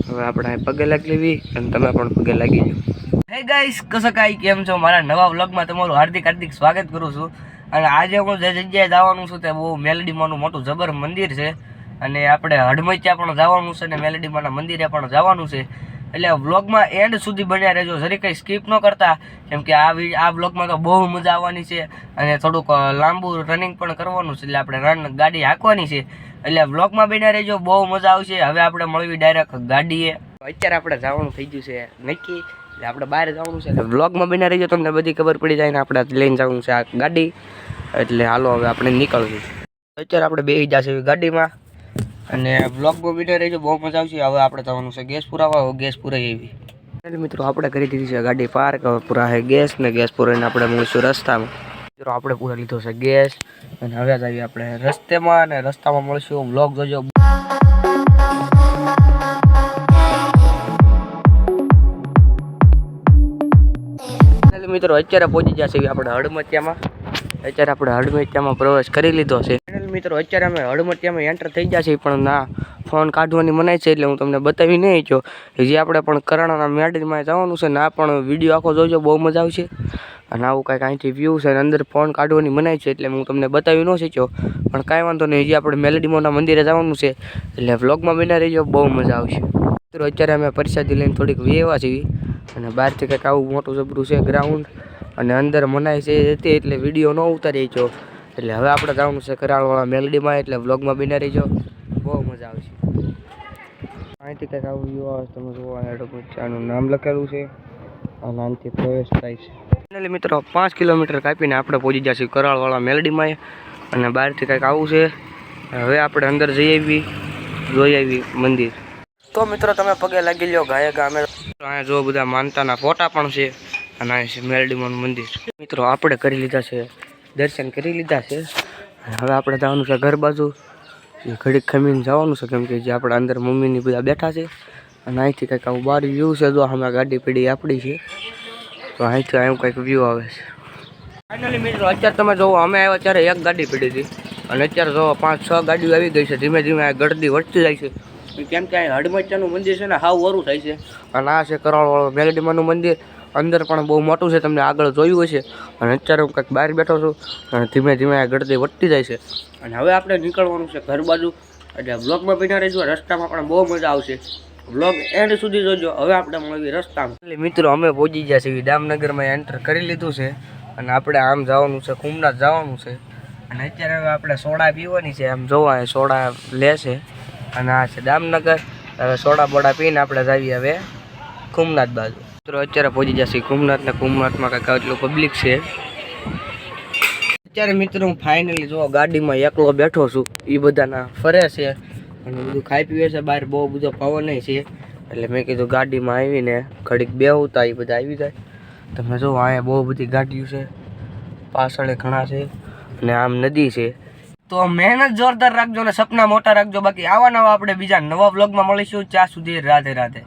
હવે આપણે પગે લાગી લેવી અને તમે પણ પગે લાગી જાઓ. હે ગાઈસ, कसं काय કેમ છો? મારા નવા વ્લોગમાં તમારું હાર્દિક સ્વાગત કરું છું. અને આજે હું જે જગ્યાએ જવાનું છું તે બહુ મેલડીમાંનું મોટું જબર મંદિર છે. અને આપણે હડમૈયા પણ જવાનું છે અને મેલડીમાંના મંદિરે પણ જવાનું છે. એટલે વ્લોગમાં એન્ડ સુધી બન્યા રહેજો, જરી કંઈ સ્કીપ ન કરતા, કેમ કે આ વ્લોગમાં તો બહુ મજા આવવાની છે. અને થોડુંક લાંબુ રનિંગ પણ કરવાનું છે, એટલે આપણે ગાડી હાંકવાની છે. એટલે વ્લોગમાં બન્યા રહેજો, બહુ મજા આવશે. હવે આપણે મળવી ડાયરેક્ટ ગાડીએ. અત્યારે આપણે જવાનું થઈ ગયું છે નક્કી, એટલે આપણે બહાર જવાનું છે. એટલે વ્લોગમાં બન્યા રહેજો, તમને બધી ખબર પડી જાય ને આપણે લઈને જવાનું છે આ ગાડી. એટલે હાલો હવે આપણે નીકળશું. અત્યારે આપણે બેસી જશે ગાડીમાં અને વ્લોગમાં બન્યા રહેજો, બહુ મજા આવશે. હવે આપણે જવાનું છે ગેસ પુરાવા, ગેસ પુરાઈ એવી. મિત્રો આપણે કરી દીધી છે ગાડી પાર્ક, હવે પૂરા છે ગેસ ને ગેસ પુરાઈને આપણે મળીશું રસ્તામાં. મિત્રો આપણે પૂરા લીધો છે ગેસ અને હવે જઈએ આપણે રસ્તામાં, અને રસ્તામાં મળશું. વ્લોગ જોજો. મિત્રો અત્યારે પહોંચી ગયા છે આપણે હડમતિયામાં. અત્યારે આપણે હડમતિયામાં પ્રવેશ કરી લીધો છે. મિત્રો અત્યારે અમે હડમતિયામાં એન્ટર થઈ ગયા છીએ, પણ ના ફોન કાઢવાની મનાય છે, એટલે હું તમને બતાવી નહીં જો. જે આપણે પણ કરાણાના મેડીમાં જવાનું છે ને આ પણ વિડીયો આખો જોજો, બહુ મજા આવશે. અને આવું કાંઈક અહીંથી વ્યૂ છે, અંદર ફોન કાઢવાની મનાય છે, એટલે હું તમને બતાવી ન શક્યો. પણ કાંઈ વાંધો નહીં, હજી આપણે મેલડીમાંના મંદિરે જવાનું છે, એટલે વ્લોગમાં બના રહીજો, બહુ મજા આવશે. મિત્રો અત્યારે અમે પ્રસાદી લઈને થોડીક વેવા છીએ, અને બહારથી કંઈક આવું મોટું જબરું છે ગ્રાઉન્ડ, અને અંદર મનાય છે હતી, એટલે વિડીયો ન ઉતારી જો. એટલે હવે આપણે જવાનું છે કરાળવાળા મેલડીમાં, એટલે વ્લોગમાં બના રહીજો, બહુ મજા આવશે. અહીંથી કંઈક આવું વ્યૂ આવે, તમે જોવા હડમતિયાનું નામ લખેલું છે અને આનાથી પ્રવેશ થાય છે. ફાઇનલી મિત્રો 5 કિલોમીટર કાપીને આપણે પહોંચી ગયા છીએ કરાળવાળા મેલડીમાં, અને બહારથી કંઈક આવું છે. હવે આપણે અંદર જોઈ આવી મંદિર. તો મિત્રો તમે પગે લાગી લ્યો ગાયે ગામે. અહીંયા જો બધા માનતાના ફોટા પણ છે, અને અહીં છે મેલડીમાંનું મંદિર. મિત્રો આપણે કરી લીધા છે દર્શન કરી લીધા છે. હવે આપણે જવાનું છે ઘર બાજુ, ઘડીક ખમીને જવાનું છે, કેમ કે જે આપણે અંદર મમ્મીની બધા બેઠા છે. અને અહીંથી કંઈક આવું બાર વ્યૂ છે, જો અમે ગાડી પીડી આપણી છે, તો અહીંથી આવું કંઈક વ્યૂ આવે છે. ફાઇનલી મિત્રો અત્યારે તમે જોવો, અમે આવ્યા ત્યારે એક ગાડી પડી હતી, અને અત્યારે જોવો 5-6 ગાડીઓ આવી ગઈ છે. ધીમે ધીમે આ ગળદી વધતી જાય છે, કેમ કે અહીં હડમતિયાનું મંદિર છે ને હાવ વરું થાય છે. અને આ છે કરાળવાળો મેલડીમાંનું મંદિર. અંદર પણ બહુ મોટું છે, તમને આગળ જોયું હશે. અને અત્યારે હું કંઈક બહાર બેઠો છું, અને ધીમે ધીમે આ ગળદી વધતી જાય છે. અને હવે આપણે નીકળવાનું છે ઘર બાજુ, એટલે વ્લોગમાં બન્યા રહેજો. રસ્તામાં પણ બહુ મજા આવશે, વ્લોગ એન્ડ સુધી જોજો. હવે આપણે મળવી રસ્તામાં. એટલે મિત્રો અમે પહોંચી ગયા છીએ દામનગરમાં, એન્ટર કરી લીધું છે, અને આપણે આમ જવાનું છે, ખુમનાથ જવાનું છે. અને અત્યારે હવે આપણે સોડા પીવાની છે. આમ જોવા સોડા લે છે, અને આ છે દામનગર. હવે સોડા બોડા પીને આપણે જઈએ હવે ખુમનાથ બાજુ. મિત્રો અત્યારે પહોંચી જશે ખુમનાથ, ને ખુમનાથમાં કંઈક એટલું પબ્લિક છે. અત્યારે મિત્રો હું ફાઇનલી જો ગાડીમાં એકલો બેઠો છું, એ બધાના ફરે છે અને બધું ખાઈ પીવે છે. બહાર બહુ બધો પવન છે, એટલે મેં કીધું ગાડીમાં આવીને ઘડીક બેહુતા એ બધા આવી જાય. તમે જો અહીંયા બહુ બધી ગાડીઓ છે, પાછળ ઘણા છે, અને આમ નદી છે. તો મહેનત જોરદાર રાખજો ને સપના મોટા રાખજો. બાકી આવા નવા આપણે બીજા નવા વ્લોગમાં મળીશું. ત્યાં સુધી રાધે રાધે.